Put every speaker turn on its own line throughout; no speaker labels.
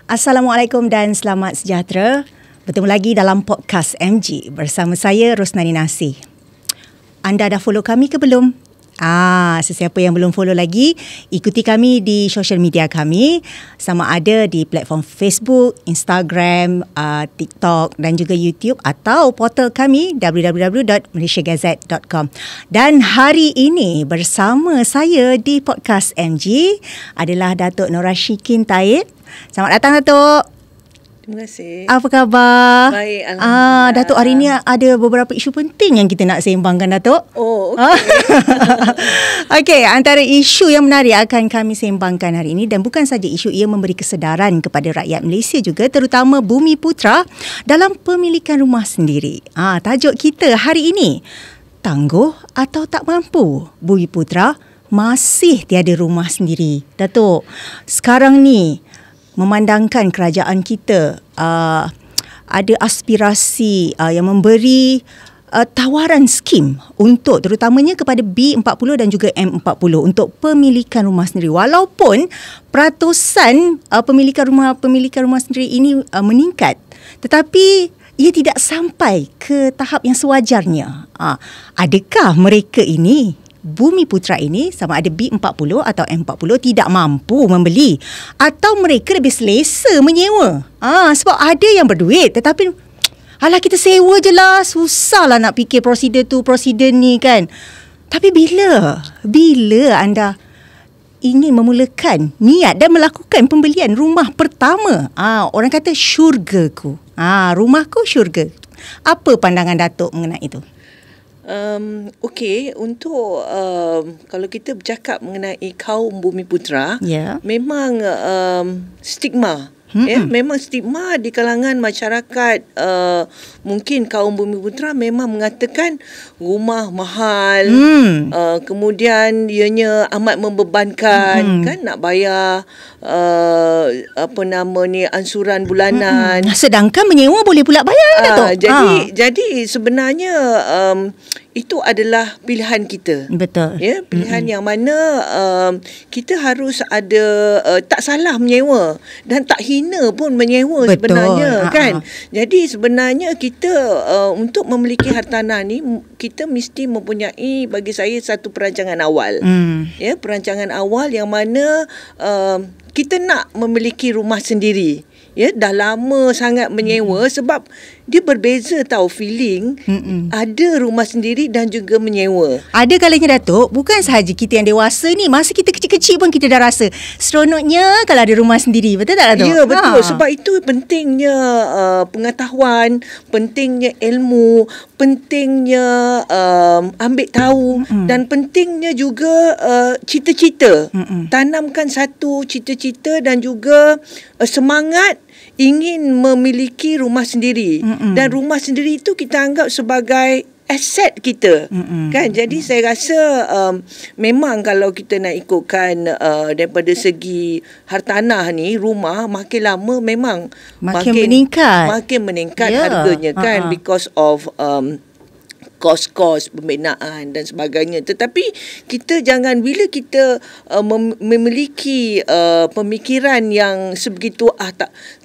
Assalamualaikum dan selamat sejahtera. Bertemu lagi dalam podcast MG bersama saya Rosnani Nasih. Anda dah follow kami ke belum? Sesiapa yang belum follow lagi, ikuti kami di social media kami, sama ada di platform Facebook, Instagram, TikTok dan juga YouTube atau portal kami www.malaysiagazette.com. Dan hari ini bersama saya di podcast MG adalah Datuk Nora Shikin Taib. Selamat datang, Datuk.
Terima kasih.
Apa khabar?
Baik, alhamdulillah.
Datuk, hari ni ada beberapa isu penting yang kita nak sembangkan, Datuk.
Oh, okey.
Okey, antara isu yang menarik akan kami sembangkan hari ini, dan bukan saja isu, ia memberi kesedaran kepada rakyat Malaysia juga, terutama Bumiputera dalam pemilikan rumah sendiri. Tajuk kita hari ini, tangguh atau tak mampu Bumiputera masih tiada rumah sendiri. Datuk, sekarang ni memandangkan kerajaan kita ada aspirasi yang memberi tawaran skim untuk terutamanya kepada B40 dan juga M40 untuk pemilikan rumah sendiri. Walaupun peratusan pemilikan rumah sendiri ini meningkat, tetapi ia tidak sampai ke tahap yang sewajarnya. Adakah mereka ini, Bumiputera ini, sama ada B40 atau M40, tidak mampu membeli, atau mereka lebih selesa menyewa? Sebab ada yang berduit tetapi alah, kita sewa je lah, susah lah nak fikir prosedur tu, prosedur ni kan. Tapi bila anda ingin memulakan niat dan melakukan pembelian rumah pertama, orang kata syurgaku, rumahku syurga. Apa pandangan Datuk mengenai itu?
Okey, untuk kalau kita bercakap mengenai kaum Bumiputera, memang stigma. Memang stigma di kalangan masyarakat. Mungkin kaum Bumiputera memang mengatakan rumah mahal, kemudian ianya amat membebankan, kan, nak bayar ansuran bulanan.
Sedangkan menyewa boleh pula bayar, Datuk.
Jadi sebenarnya itu adalah pilihan kita.
Betul.
Ya, pilihan yang mana kita harus ada, tak salah menyewa dan tak hina pun menyewa. Betul. Sebenarnya, kan. Jadi sebenarnya kita untuk memiliki hartanah ni, kita mesti mempunyai, bagi saya, satu perancangan awal. Ya, perancangan awal yang mana kita nak memiliki rumah sendiri. Ya, dah lama sangat menyewa, sebab dia berbeza tau feeling. Ada rumah sendiri dan juga menyewa. Ada
kalanya, Datuk, bukan sahaja kita yang dewasa ni, masa kita kecil-kecil pun kita dah rasa seronoknya kalau ada rumah sendiri. Betul tak, Datuk?
Ya, betul. Sebab itu pentingnya pengetahuan, pentingnya ilmu, pentingnya ambil tahu, dan pentingnya juga cita-cita. Tanamkan satu cita-cita dan juga semangat ingin memiliki rumah sendiri. Dan rumah sendiri itu kita anggap sebagai aset kita, kan. Jadi saya rasa memang kalau kita nak ikutkan daripada segi hartanah ni, rumah makin lama memang makin meningkat harganya, kan, because of kos-kos pembinaan dan sebagainya. Tetapi kita jangan, bila kita memiliki pemikiran yang sebegitu,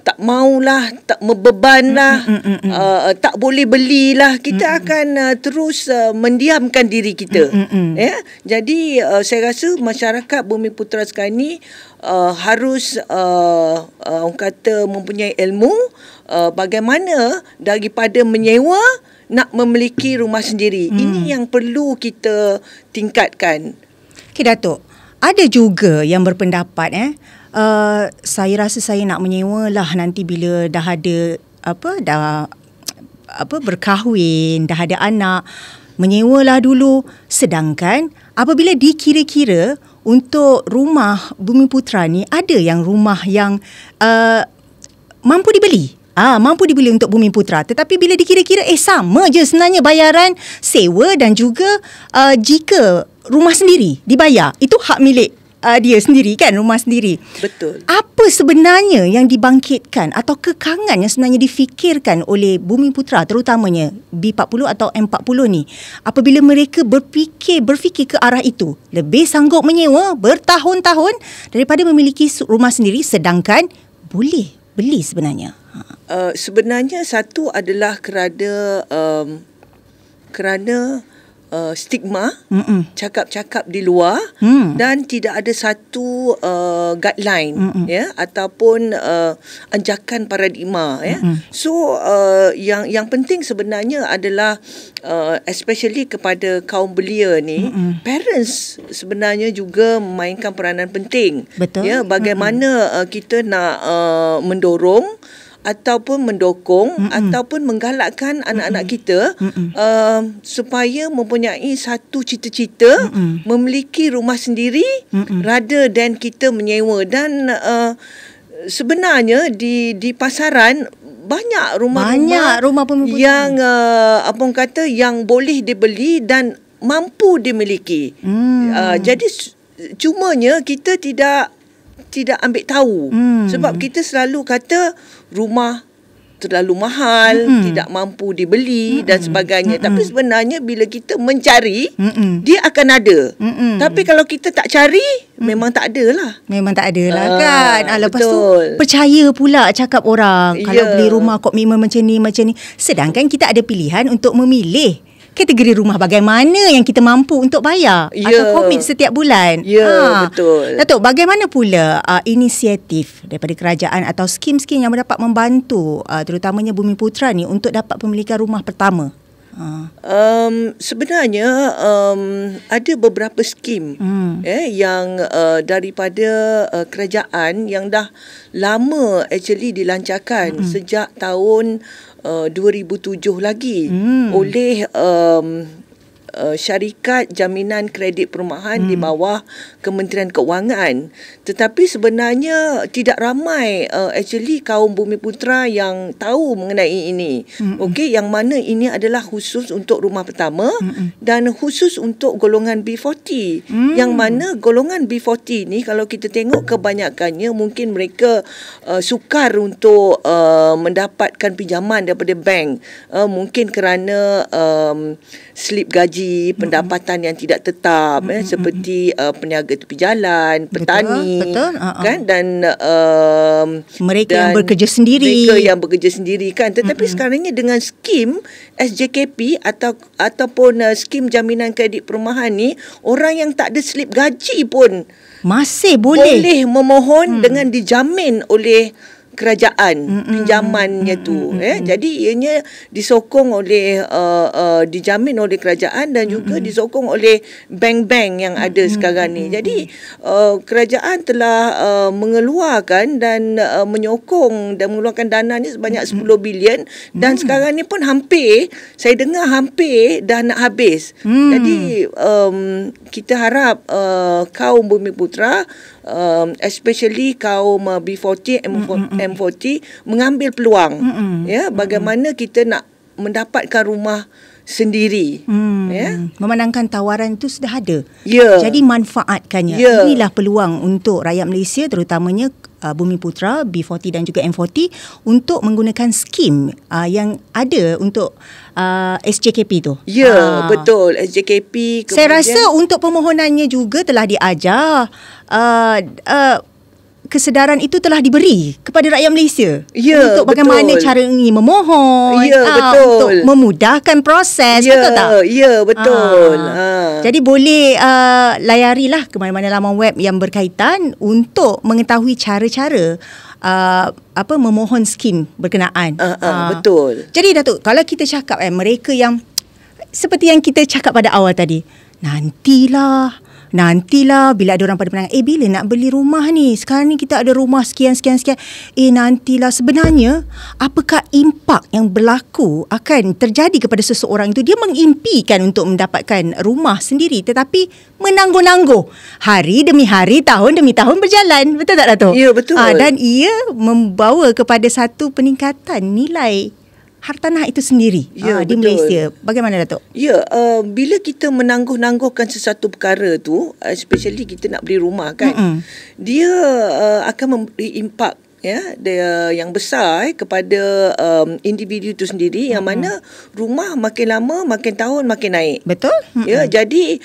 tak maulah, tak membebanlah, tak boleh belilah, kita akan terus mendiamkan diri kita. Ya, jadi saya rasa masyarakat Bumiputera sekarang ni harus orang kata mempunyai ilmu bagaimana daripada menyewa nak memiliki rumah sendiri. Ini yang perlu kita tingkatkan.
Okey, Datuk, ada juga yang berpendapat saya rasa saya nak menyewa lah nanti bila dah ada berkahwin, dah ada anak, menyewalah dulu. Sedangkan apabila dikira-kira untuk rumah Bumiputera ni, ada yang rumah yang mampu dibeli. Mampu dibeli untuk Bumiputera. Tetapi bila dikira-kira, sama je sebenarnya bayaran sewa dan juga jika rumah sendiri dibayar, itu hak milik dia sendiri, kan, rumah sendiri.
Betul.
Apa sebenarnya yang dibangkitkan atau kekangan yang sebenarnya difikirkan oleh Bumiputera, terutamanya B40 atau M40 ni, apabila mereka berfikir ke arah itu, lebih sanggup menyewa bertahun-tahun daripada memiliki rumah sendiri, sedangkan boleh beli sebenarnya?
Sebenarnya satu adalah kerana stigma, cakap-cakap di luar, dan tidak ada satu guideline, ya, ataupun anjakan paradigma, ya. So yang penting sebenarnya adalah especially kepada kaum belia ni, parents sebenarnya juga memainkan peranan penting.
Betul.
Ya, bagaimana kita nak mendorong ataupun mendukung ataupun menggalakkan anak-anak kita supaya mempunyai satu cita-cita memiliki rumah sendiri rather than kita menyewa. Dan sebenarnya di pasaran banyak rumah-rumah yang yang boleh dibeli dan mampu dimiliki. Jadi cumanya kita tidak ambil tahu, sebab kita selalu kata rumah terlalu mahal, tidak mampu dibeli dan sebagainya. Tapi sebenarnya bila kita mencari, dia akan ada. Tapi kalau kita tak cari, memang tak ada lah.
Memang tak ada lah kan. Lepas tu
betul.
percaya pula cakap orang, kalau beli rumah komitmen macam ni. Sedangkan kita ada pilihan untuk memilih kategori rumah bagaimana yang kita mampu untuk bayar atau komit setiap bulan.
Betul.
Datuk, bagaimana pula inisiatif daripada kerajaan atau skim-skim yang dapat membantu terutamanya Bumiputra ni untuk dapat pemilikan rumah pertama?
Sebenarnya ada beberapa skim yang daripada kerajaan yang dah lama actually dilancarkan sejak tahun 2007 lagi oleh syarikat jaminan kredit perumahan di bawah Kementerian Keuangan. Tetapi sebenarnya tidak ramai actually kaum Bumiputra yang tahu mengenai ini. Okey, yang mana ini adalah khusus untuk rumah pertama dan khusus untuk golongan B40. Yang mana golongan B40 ni kalau kita tengok kebanyakannya mungkin mereka sukar untuk mendapatkan pinjaman daripada bank. Mungkin kerana slip gaji, pendapatan yang tidak tetap, seperti peniaga tepi jalan, petani,
betul.
Kan, dan
mereka yang bekerja sendiri kan. Tetapi sekarang ini dengan skim SJKP ataupun skim jaminan kredit perumahan ni, orang yang tak ada slip gaji pun masih boleh
memohon dengan dijamin oleh kerajaan pinjamannya tu. Jadi ianya disokong oleh dijamin oleh kerajaan dan juga disokong oleh bank-bank yang ada sekarang ni. Jadi kerajaan telah mengeluarkan dan menyokong dan mengeluarkan dananya sebanyak 10 bilion dan sekarang ni pun saya dengar hampir dah nak habis. Jadi kita harap kaum Bumiputra, especially kaum B40, M40 mengambil peluang, bagaimana kita nak mendapatkan rumah sendiri.
Memandangkan tawaran itu sudah ada.
Jadi
manfaatkannya. Inilah peluang untuk rakyat Malaysia terutamanya Bumiputra, B40 dan juga M40 untuk menggunakan skim yang ada untuk SJKP tu.
Betul, SJKP.
Saya rasa untuk permohonannya juga telah diajar. Kesedaran itu telah diberi kepada rakyat Malaysia untuk bagaimana cara ini memohon, untuk memudahkan proses, betul tak?
Betul.
Jadi boleh layarilah ke mana-mana laman web yang berkaitan untuk mengetahui cara-cara memohon skim berkenaan.
Betul.
Jadi Datuk, kalau kita cakap mereka yang seperti yang kita cakap pada awal tadi, nantilah bila ada orang pada penangan, bila nak beli rumah ni, sekarang ni kita ada rumah sekian. Nantilah. Sebenarnya apakah impak yang berlaku akan terjadi kepada seseorang itu? Dia mengimpikan untuk mendapatkan rumah sendiri tetapi menangguh-nangguh hari demi hari, tahun demi tahun berjalan. Betul tak Datuk?
Ya, betul.
Dan ia membawa kepada satu peningkatan nilai hartanah itu sendiri di
betul.
Malaysia. Bagaimana Datuk?
Bila kita menangguh-nangguhkan sesuatu perkara tu, especially kita nak beli rumah kan, dia akan memberi impak yang besar kepada individu itu sendiri, yang mana rumah makin lama, makin tahun makin naik.
Betul.
Jadi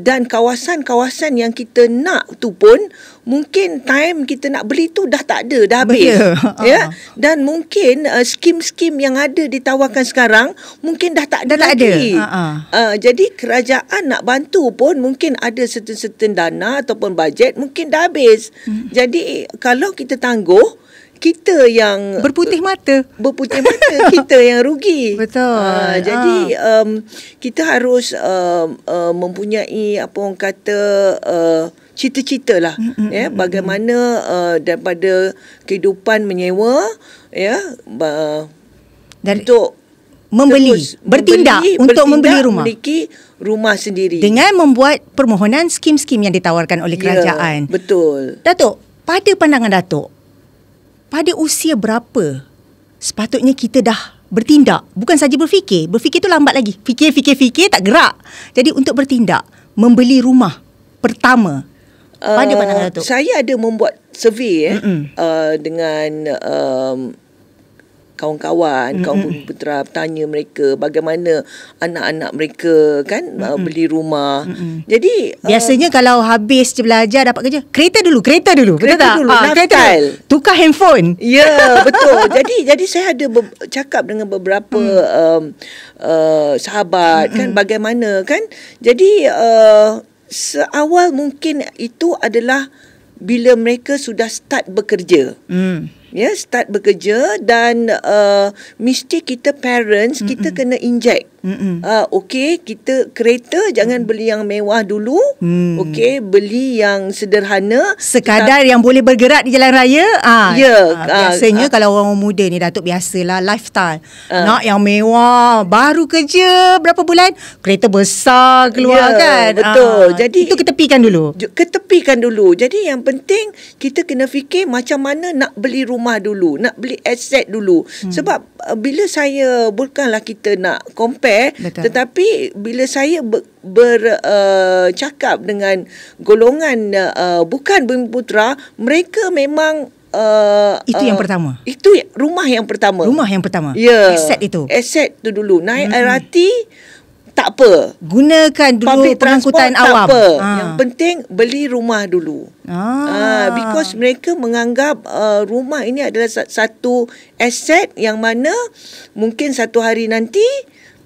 dan kawasan-kawasan yang kita nak tu pun mungkin time kita nak beli tu dah tak ada, dah habis.
Betul.
Ya. Dan mungkin skim-skim yang ada ditawarkan sekarang mungkin dah tak ada
Dah tak
lagi.
ada.
Jadi kerajaan nak bantu pun mungkin ada certain dana ataupun bajet mungkin dah habis. Jadi kalau kita tangguh, kita yang
Berputih mata.
kita yang rugi.
Betul.
Jadi kita harus mempunyai apa orang kata cita-cita lah, bagaimana daripada kehidupan menyewa, untuk
bertindak untuk membeli rumah,
memiliki rumah sendiri
dengan membuat permohonan skim-skim yang ditawarkan oleh kerajaan.
Betul.
Datuk, pada pandangan Datuk, pada usia berapa sepatutnya kita dah bertindak? Bukan saja berfikir tu lambat lagi. Fikir tak gerak. Jadi untuk bertindak, membeli rumah pertama, pada pandangan Datuk.
Saya ada membuat survey dengan kawan-kawan, kaum bumi putera, tanya mereka bagaimana anak-anak mereka kan beli rumah. Jadi
biasanya kalau habis je belajar dapat kerja, kereta dulu, betul tak?
Lifestyle.
Tukar handphone.
Ya, betul. Jadi saya ada cakap dengan beberapa sahabat kan bagaimana kan. Jadi seawal mungkin itu adalah bila mereka sudah start bekerja. Start bekerja dan mesti kita parents kita kena inject. Okey, kita kereta jangan beli yang mewah dulu. Okey, beli yang sederhana,
sekadar yang boleh bergerak di jalan raya. Biasanya kalau orang muda ni Datuk, biasalah lifestyle. Nak yang mewah, baru kerja berapa bulan, kereta besar keluar kan.
Betul. Jadi
itu ketepikan dulu. Jadi yang penting kita kena fikir macam mana nak beli rumah dulu, nak beli aset dulu. Sebab bila saya, bukanlah kita nak compare, tetapi bila saya bercakap dengan golongan bukan bumi putera, mereka memang itu yang pertama.
Itu rumah yang pertama. Ya. Aset tu dulu. Naik LRT tak apa.
Gunakan dulu pengangkutan awam.
Tak apa. Yang penting beli rumah dulu. Because mereka menganggap rumah ini adalah satu aset yang mana mungkin satu hari nanti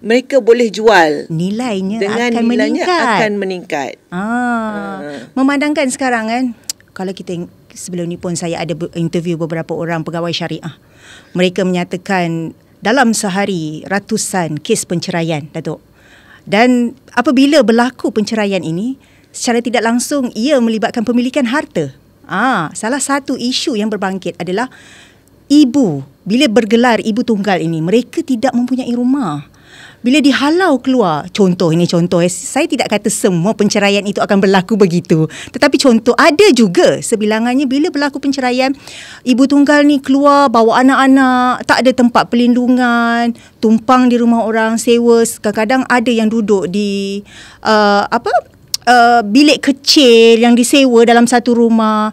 mereka boleh jual.
Nilainya
akan
akan
meningkat.
Memandangkan sekarang kan, kalau kita sebelum ni pun saya ada interview beberapa orang pegawai syariah. Mereka menyatakan dalam sehari ratusan kes penceraian, Datuk. Dan apabila berlaku penceraian ini, secara tidak langsung ia melibatkan pemilikan harta. Salah satu isu yang berbangkit adalah ibu. Bila bergelar ibu tunggal ini, mereka tidak mempunyai rumah. Bila dihalau keluar, contoh, saya tidak kata semua penceraian itu akan berlaku begitu. Tetapi contoh, ada juga sebilangannya bila berlaku penceraian, ibu tunggal ni keluar bawa anak-anak, tak ada tempat perlindungan, tumpang di rumah orang, sewa. Kadang-kadang ada yang duduk di bilik kecil yang disewa dalam satu rumah.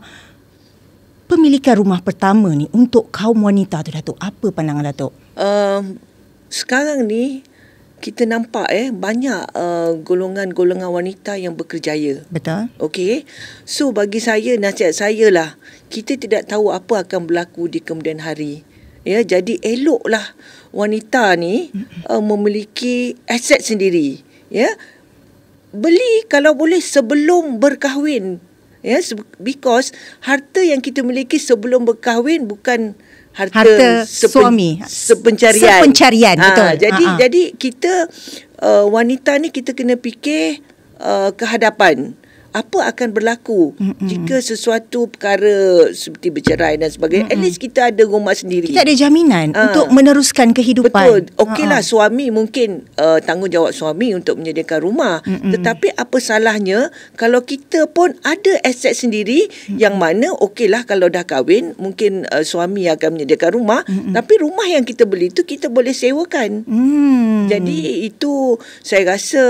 Pemilikan rumah pertama ni untuk kaum wanita tu, Datuk, apa pandangan Datuk?
Sekarang ni kita nampak banyak golongan-golongan wanita yang berkerjaya.
Betul.
Okey. So bagi saya, nasihat saya lah, kita tidak tahu apa akan berlaku di kemudian hari. Ya, jadi eloklah wanita ni memiliki aset sendiri. Ya. Beli kalau boleh sebelum berkahwin. Ya, because harta yang kita miliki sebelum berkahwin bukan harta
suami,
sepencarian.
Betul.
Jadi kita wanita ni kita kena fikir kehadapan. Apa akan berlaku jika sesuatu perkara seperti bercerai dan sebagainya. At least kita ada rumah sendiri.
Kita ada jaminan untuk meneruskan kehidupan.
Betul. Okeylah, suami mungkin tanggungjawab suami untuk menyediakan rumah. Tetapi apa salahnya kalau kita pun ada aset sendiri yang mana okeylah kalau dah kahwin mungkin suami akan menyediakan rumah, tapi rumah yang kita beli tu kita boleh sewakan. Jadi itu saya rasa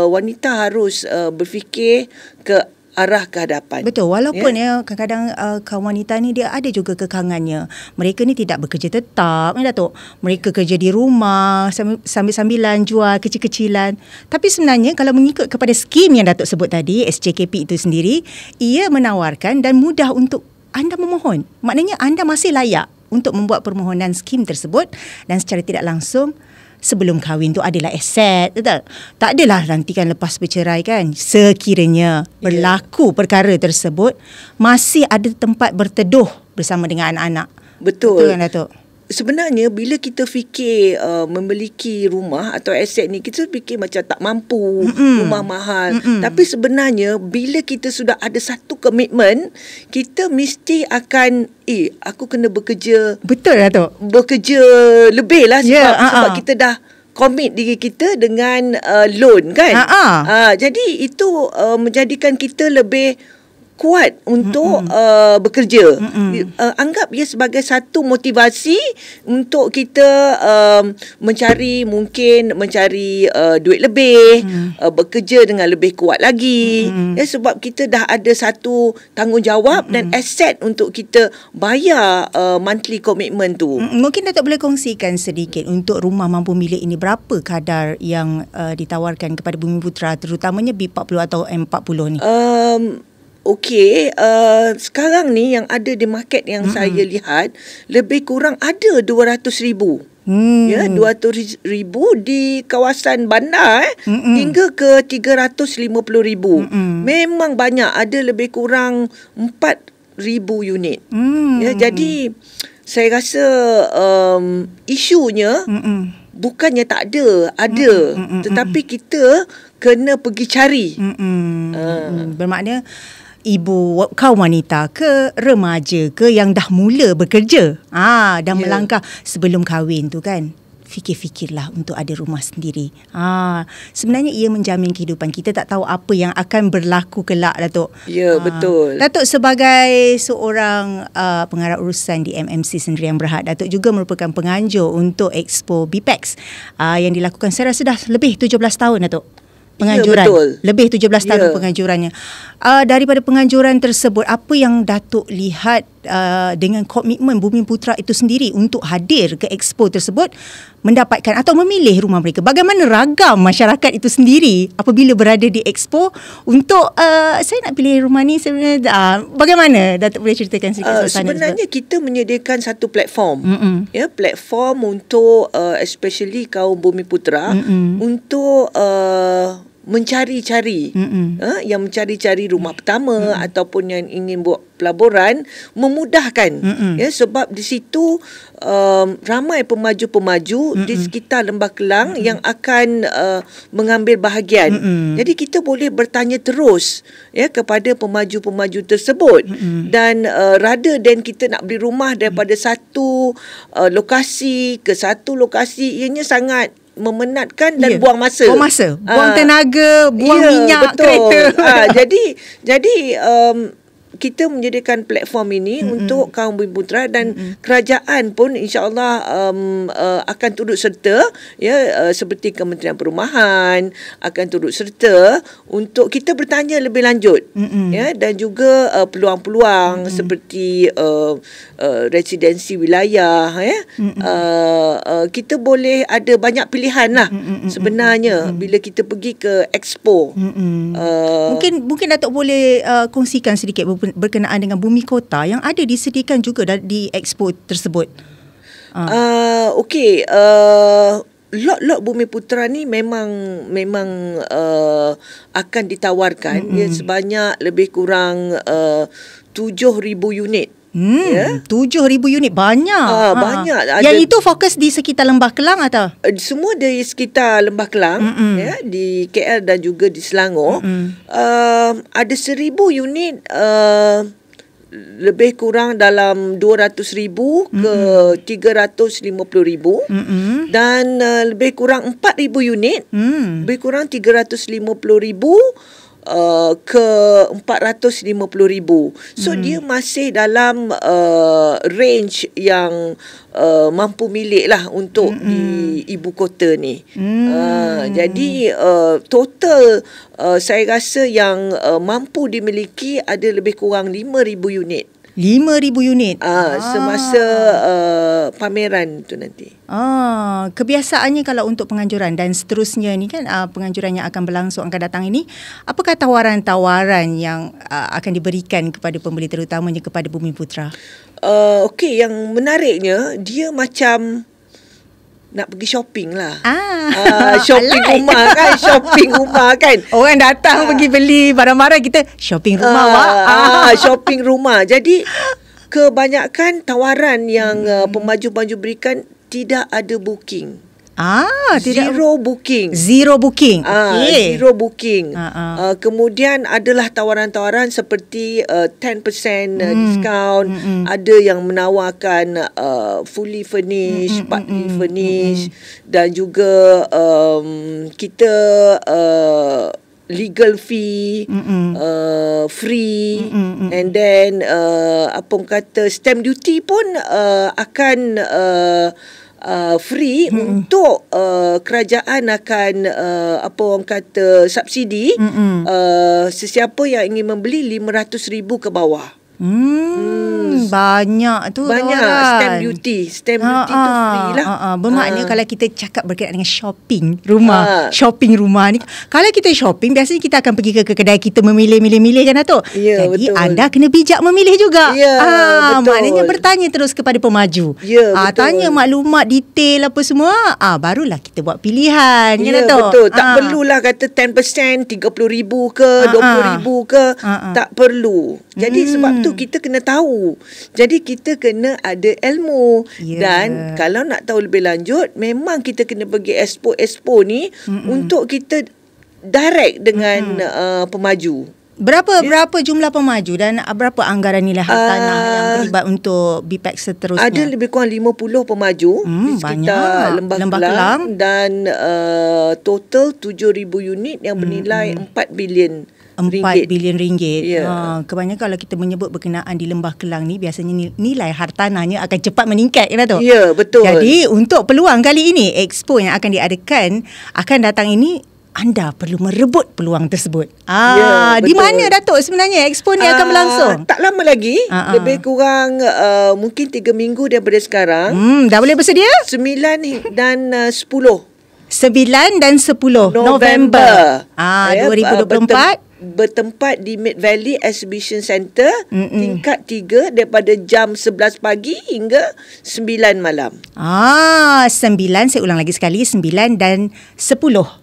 wanita harus berfikir ke arah ke hadapan.
Betul, walaupun kadang-kadang kaum wanita ni dia ada juga kekangannya. Mereka ni tidak bekerja tetap, Datuk. Mereka kerja di rumah sambil-sambilan jual kecil-kecilan. Tapi sebenarnya kalau mengikut kepada skim yang Datuk sebut tadi, SJKP itu sendiri, ia menawarkan dan mudah untuk anda memohon. Maknanya anda masih layak untuk membuat permohonan skim tersebut dan secara tidak langsung sebelum kahwin tu adalah aset, betul? Tak adalah nanti kan lepas bercerai kan. Sekiranya berlaku perkara tersebut, masih ada tempat berteduh bersama dengan anak-anak.
Betul.
Betul kan, Datuk?
Sebenarnya bila kita fikir memiliki rumah atau aset ni, kita fikir macam tak mampu, rumah mahal. Tapi sebenarnya bila kita sudah ada satu komitmen, kita mesti akan aku kena bekerja.
Betul, Datuk.
Bekerja lebih lah sebab kita dah komit diri kita dengan loan kan. Jadi itu menjadikan kita lebih kuat untuk bekerja. Anggap ia sebagai satu motivasi untuk kita mencari duit lebih, bekerja dengan lebih kuat lagi. Sebab kita dah ada satu tanggungjawab dan aset untuk kita bayar monthly commitment tu.
Mungkin Datuk boleh kongsikan sedikit untuk rumah mampu milik ini, berapa kadar yang ditawarkan kepada Bumiputra, terutamanya B40 atau M40 ni?
Okey, sekarang ni yang ada di market yang saya lihat lebih kurang ada 200,000. Ya, 200,000 di kawasan bandar hingga ke 350,000. Memang banyak, ada lebih kurang 4,000 unit. Ya, jadi saya rasa isunya bukannya tak ada, tetapi kita kena pergi cari.
Bermakna ibu kaum wanita ke remaja ke yang dah mula bekerja dan melangkah sebelum kahwin tu kan, fikir-fikirlah untuk ada rumah sendiri. Sebenarnya ia menjamin kehidupan. Kita tak tahu apa yang akan berlaku kelak, Datuk.
Ya, betul.
Datuk sebagai seorang pengarah urusan di MMC Sendirian Berhad, Datuk juga merupakan penganjur untuk Expo BPEX yang dilakukan, saya rasa dah lebih 17 tahun, Datuk. Penganjuran.
Ya,
lebih 17 tahun penganjurannya. Daripada penganjuran tersebut, apa yang Datuk lihat dengan komitmen Bumiputra itu sendiri untuk hadir ke expo tersebut, mendapatkan atau memilih rumah mereka? Bagaimana ragam masyarakat itu sendiri apabila berada di expo untuk saya nak pilih rumah ni sebenarnya? Bagaimana Datuk boleh ceritakan sikit suasana?
Sebenarnya kita menyediakan satu platform. Ya, platform untuk especially kaum Bumiputra untuk mencari-cari yang mencari-cari rumah pertama ataupun yang ingin buat pelaburan, memudahkan. Ya, sebab di situ ramai pemaju-pemaju di sekitar Lembah Kelang yang akan mengambil bahagian. Jadi kita boleh bertanya terus kepada pemaju-pemaju tersebut. Dan rather than kita nak beli rumah daripada satu lokasi ke satu lokasi, ianya sangat memenatkan dan buang masa. Buang tenaga, buang minyak, betul. Kereta. Jadi kita menyediakan platform ini untuk kaum Bumiputra dan kerajaan pun insya-Allah akan turut serta, seperti Kementerian Perumahan akan turut serta untuk kita bertanya lebih lanjut, dan juga peluang-peluang seperti residensi wilayah, kita boleh ada banyak pilihan lah sebenarnya bila kita pergi ke expo.
Mungkin Datuk boleh kongsikan sedikit berkenaan dengan bumi kota yang ada disediakan juga di expo tersebut. Okey,
lot-lot Bumiputra ni memang akan ditawarkan sebanyak lebih kurang 7,000 unit.
7,000 unit, banyak.
Banyak.
Yang itu fokus di sekitar Lembah Kelang atau?
Semua di sekitar Lembah Kelang, di KL dan juga di Selangor. Ada 1,000 unit, lebih kurang dalam 200,000 ke 350,000, dan lebih kurang 4,000 unit, lebih kurang 350,000 ke 450,000. So dia masih dalam range yang mampu milik lah untuk di ibu kota ni. Jadi total saya rasa yang mampu dimiliki ada lebih kurang 5,000 unit.
5,000 unit.
Semasa pameran tu nanti.
Kebiasaannya kalau untuk penganjuran dan seterusnya ni kan, penganjuran yang akan berlangsung akan datang ini, apakah tawaran-tawaran yang akan diberikan kepada pembeli, terutamanya kepada Bumiputra?
Okey, yang menariknya dia macam nak pergi shopping lah. Shopping rumah kan. Shopping rumah kan.
Orang datang pergi beli barang-barang, kita shopping rumah.
Shopping rumah. Jadi kebanyakan tawaran yang pemaju-pemaju berikan tidak ada booking. Zero booking.
Zero booking. Okay.
Zero booking. Kemudian adalah tawaran-tawaran seperti 10% discount. Ada yang menawarkan fully furnished, partly furnished, dan juga kita legal fee free, and then apa orang kata stamp duty pun akan free untuk kerajaan akan apa orang kata subsidi sesiapa yang ingin membeli 500,000 ke bawah.
Banyak tu.
Banyak tawaran. Stamp duty tu free lah.
Bermakna kalau kita cakap berkaitan dengan shopping rumah, shopping rumah ni, kalau kita shopping biasanya kita akan pergi ke kedai kita memilih kan Datuk. Jadi betul. Anda kena bijak memilih juga. Betul. Maknanya bertanya terus kepada pemaju. Tanya maklumat detail apa semua, barulah kita buat pilihan kan Datuk.
Betul. Tak perlulah kata 10% 30,000 ke 20,000 ke, tak perlu. Jadi sebab tu kita kena tahu. Jadi kita kena ada ilmu. Dan kalau nak tahu lebih lanjut, memang kita kena pergi expo ni untuk kita direct dengan pemaju.
Berapa jumlah pemaju dan berapa anggaran nilai hartanah yang terlibat untuk BPEX seterusnya?
Ada lebih kurang 50 pemaju di sekitar Lembah Kelang, dan total 7,000 unit yang bernilai 4 bilion.
4 bilion ringgit. Kebanyakan kalau kita menyebut berkenaan di Lembah Kelang ni, biasanya nilai hartanahnya akan cepat meningkat kan Datuk?
Ya, betul.
Jadi untuk peluang kali ini, expo yang akan diadakan akan datang ini, anda perlu merebut peluang tersebut. Di mana Datuk sebenarnya expo ni akan berlangsung?
Tak lama lagi, lebih kurang mungkin 3 minggu daripada sekarang.
Dah boleh bersedia?
9 dan 10.
9 dan 10 November 2024.
Bertempat di Mid Valley Exhibition Centre, tingkat 3, daripada jam 11 pagi hingga 9 malam.
9, saya ulang lagi sekali, 9 dan 10.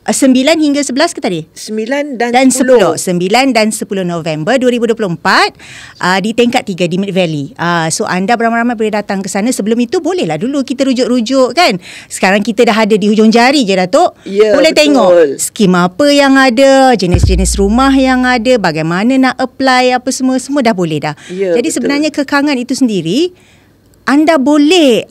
9 hingga 11 ke tadi?
9 dan 10.
9 dan 10 November 2024 di tingkat 3 di Mid Valley. So anda beramai-ramai boleh datang ke sana. Sebelum itu bolehlah dulu kita rujuk-rujuk kan. Sekarang kita dah ada di hujung jari je Datuk. Boleh betul. Tengok skim apa yang ada, jenis-jenis rumah yang ada, bagaimana nak apply apa semua dah boleh dah. Jadi betul. Sebenarnya kekangan itu sendiri anda boleh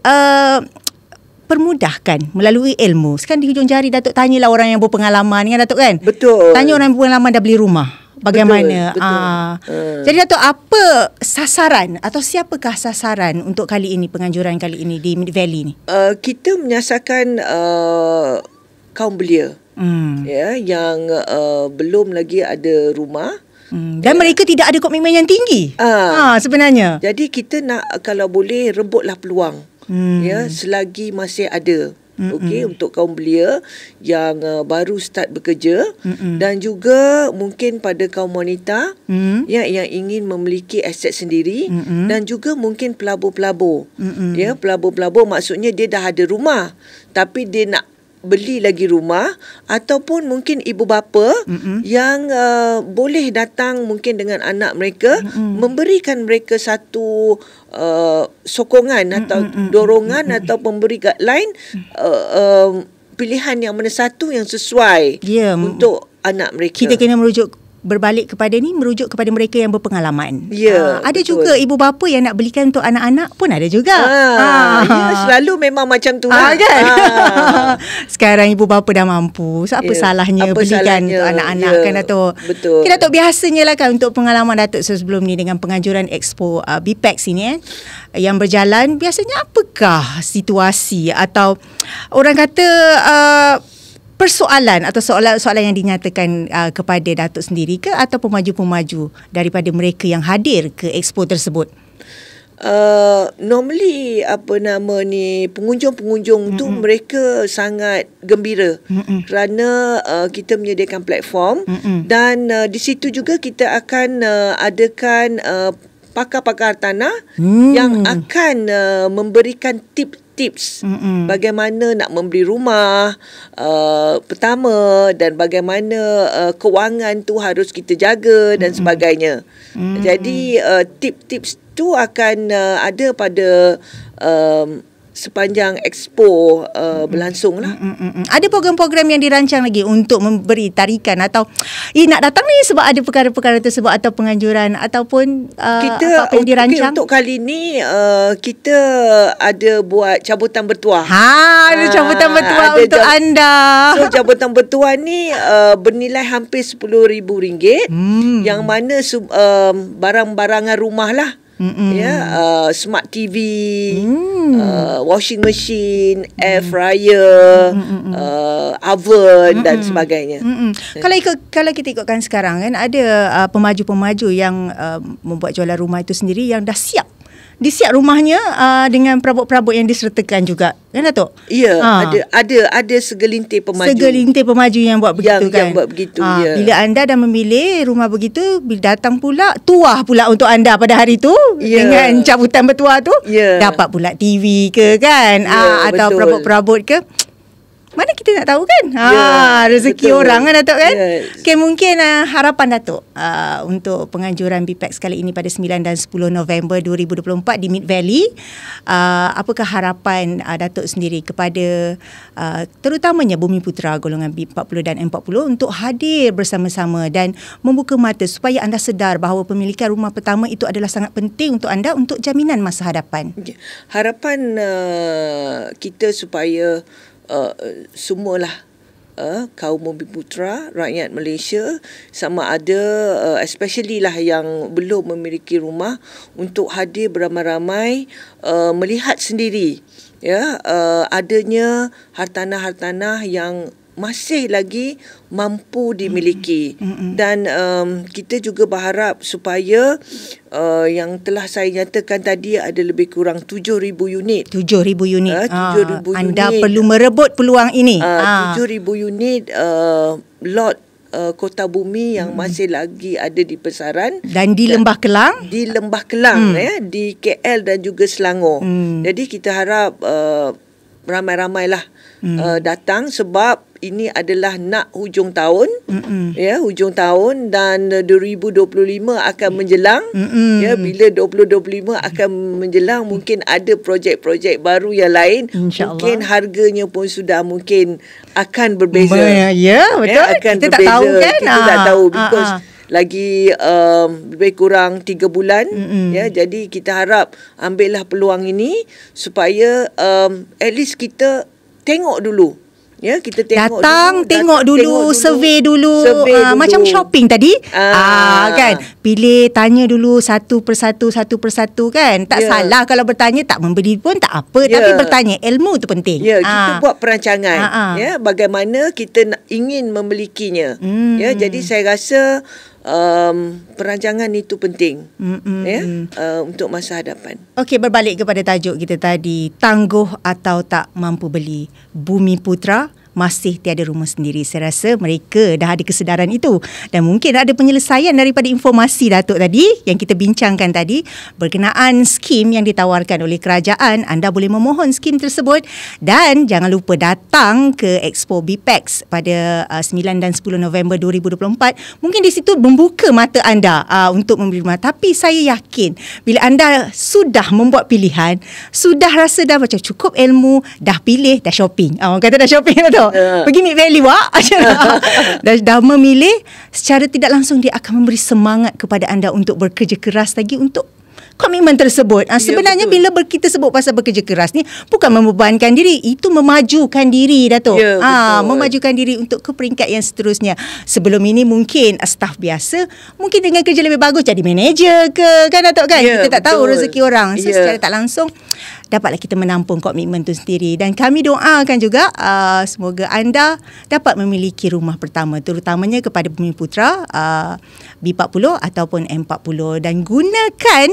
permudahkan melalui ilmu. Sekarang di hujung jari Datuk tanyalah orang yang berpengalaman kan Datuk kan? Betul. Tanya orang yang berpengalaman dah beli rumah. Bagaimana? Betul. Jadi Datuk, apa sasaran atau siapakah sasaran untuk kali ini, penganjuran kali ini di Mid Valley ni?
Kita menyasarkan kaum belia yang belum lagi ada rumah.
Dan mereka tidak ada komitmen yang tinggi sebenarnya.
Jadi kita nak, kalau boleh, rebutlah peluang. Selagi masih ada. Okey, untuk kaum belia yang baru start bekerja, dan juga mungkin pada kaum wanita yang ingin memiliki aset sendiri, dan juga mungkin pelabur-pelabur. Pelabur-pelabur maksudnya dia dah ada rumah tapi dia nak beli lagi rumah, ataupun mungkin ibu bapa yang boleh datang mungkin dengan anak mereka, memberikan mereka satu sokongan atau dorongan atau memberi guideline pilihan yang mana satu yang sesuai untuk anak mereka.
Kita kena merujuk berbalik kepada ni merujuk kepada mereka yang berpengalaman.
Ya,
ada
betul.
juga ibu bapa yang nak belikan untuk anak-anak pun ada juga.
Ya, selalu memang macam tu lah.
Kan? Sekarang ibu bapa dah mampu. So apa salahnya belikan untuk anak-anak kan Datuk?
Betul.
Okay, Datuk, biasanya lah kan untuk pengalaman Datuk sebelum ni dengan penganjuran Expo BPAX ini yang berjalan, biasanya apakah situasi atau orang kata persoalan atau soalan-soalan yang dinyatakan kepada Datuk sendiri ke atau pemaju-pemaju daripada mereka yang hadir ke expo tersebut?
Normally pengunjung-pengunjung tu mereka sangat gembira kerana kita menyediakan platform dan di situ juga kita akan adakan pakar-pakar tanah yang akan memberikan tips bagaimana nak membeli rumah pertama dan bagaimana kewangan tu harus kita jaga dan sebagainya. Jadi tips tu akan ada pada sepanjang expo berlangsung lah.
Ada program-program yang dirancang lagi untuk memberi tarikan atau nak datang ni sebab ada perkara-perkara tersebut atau penganjuran ataupun
kita
apa yang dirancang?
Untuk kali ni kita ada buat cabutan bertuah.
Ada cabutan bertuah untuk anda.
So cabutan bertuah ni bernilai hampir RM10,000 yang mana barang-barangan rumah lah. Smart TV, washing machine, air fryer, oven dan sebagainya.
Kalau kita ikutkan sekarang kan ada pemaju-pemaju yang membuat jualan rumah itu sendiri yang dah disiap rumahnya dengan perabot-perabot yang disertakan juga, kan Datuk?
Ya, ada segelintir pemaju
yang buat begitu kan.
Yang buat begitu.
Bila anda dah memilih rumah begitu, bila datang pula tuah pula untuk anda pada hari tu dengan cabutan bertuah tu, dapat pula TV ke kan, atau perabot-perabot ke. Mana kita nak tahu kan? Rezeki betul. Orang kan Datuk kan? Okay, mungkin harapan Datuk untuk penganjuran BPAX kali ini pada 9 dan 10 November 2024 di Mid Valley. Apakah harapan Datuk sendiri kepada terutamanya Bumi Putra golongan B40 dan M40 untuk hadir bersama-sama dan membuka mata supaya anda sedar bahawa pemilikan rumah pertama itu adalah sangat penting untuk anda untuk jaminan masa hadapan.
Harapan kita supaya semualah kaum Bumi Putra, rakyat Malaysia sama ada especially lah yang belum memiliki rumah untuk hadir beramai-ramai melihat sendiri adanya hartanah-hartanah yang masih lagi mampu dimiliki. Dan kita juga berharap supaya yang telah saya nyatakan tadi ada lebih kurang 7,000 unit.
7,000 unit.
7,000 unit.
Anda perlu merebut peluang ini.
7,000 unit lot Kota Bumi yang masih lagi ada di pasaran
dan di Lembah Kelang.
Di Lembah Kelang di KL dan juga Selangor. Jadi kita harap ramai-ramailah datang sebab ini adalah nak hujung tahun. Hujung tahun dan 2025 akan menjelang. Bila 2025 akan menjelang, mungkin ada projek-projek baru yang lain. Mungkin harganya pun sudah mungkin akan berbeza.
Betul.
Akan
kita
berbeza.
Tak tahu kan?
Kita tak tahu because lagi lebih kurang 3 bulan. Jadi kita harap ambillah peluang ini supaya at least kita tengok dulu. Kita
tengok dulu, survey dulu. Macam shopping tadi. Kan, pilih, tanya dulu satu persatu kan. Tak salah kalau bertanya, tak membeli pun tak apa, tapi bertanya, ilmu tu penting.
Kita buat perancangan. Bagaimana kita ingin memilikinya. Jadi saya rasa perancangan itu penting untuk masa hadapan.
Okey, berbalik kepada tajuk kita tadi, tangguh atau tak mampu beli, Bumi Putra masih tiada rumah sendiri. Saya rasa mereka dah ada kesedaran itu dan mungkin ada penyelesaian daripada informasi Datuk tadi yang kita bincangkan tadi berkenaan skim yang ditawarkan oleh kerajaan. Anda boleh memohon skim tersebut dan jangan lupa datang ke Expo BPAX pada 9 dan 10 November 2024. Mungkin di situ membuka mata anda untuk membeli rumah. Tapi saya yakin bila anda sudah membuat pilihan, sudah rasa dah macam cukup ilmu, dah pilih, dah shopping. Orang kata dah shopping tu. Dato'. Pergi Mid Valley wak. Dah memilih, secara tidak langsung dia akan memberi semangat kepada anda untuk bekerja keras lagi untuk komitmen tersebut. Sebenarnya bila kita sebut pasal bekerja keras ni bukan membebankan diri, itu memajukan diri, Dato'. Memajukan diri untuk ke peringkat yang seterusnya. Sebelum ini mungkin staf biasa, mungkin dengan kerja lebih bagus jadi manager ke, kan Dato' kan? Kita tak tahu rezeki orang. So secara tak langsung dapatlah kita menampung komitmen tu sendiri. Dan kami doakan juga semoga anda dapat memiliki rumah pertama, terutamanya kepada Bumi Putra B40 ataupun M40, dan gunakan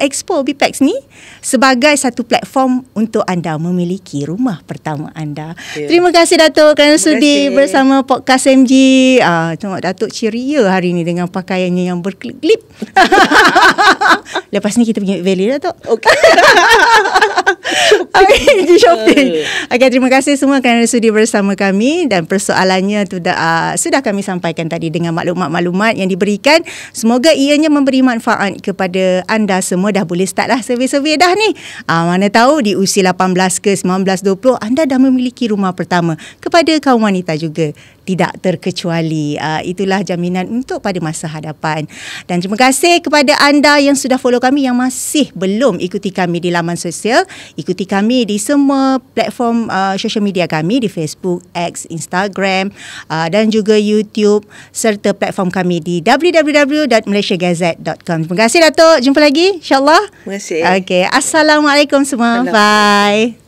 Expo BPEX ni sebagai satu platform untuk anda memiliki rumah pertama anda. Terima kasih Dato' kerana sudi bersama Podcast MG. Tengok Dato' ceria hari ni dengan pakaiannya yang berklip-klip. Lepas ni kita pergi Valley, Dato'. Okey. Pergi shopping. Okay, terima kasih semua kerana sudi bersama kami, dan persoalannya tu sudah kami sampaikan tadi dengan maklumat-maklumat yang diberikan. Semoga ianya memberi manfaat kepada anda semua. Dah boleh start lah survey-survey dah ni. Mana tahu di usia 18 ke 19, 20 anda dah memiliki rumah pertama. Kepada kaum wanita juga tidak terkecuali. Itulah jaminan untuk pada masa hadapan. Dan terima kasih kepada anda yang sudah follow kami, yang masih belum ikuti kami di laman sosial. Ikuti kami di semua platform social media kami, di Facebook, X, Instagram, dan juga YouTube, serta platform kami di www.malaysiagazette.com. Terima kasih Dato'. Jumpa lagi insyaAllah.
Terima kasih.
Okay. Assalamualaikum semua. Bye.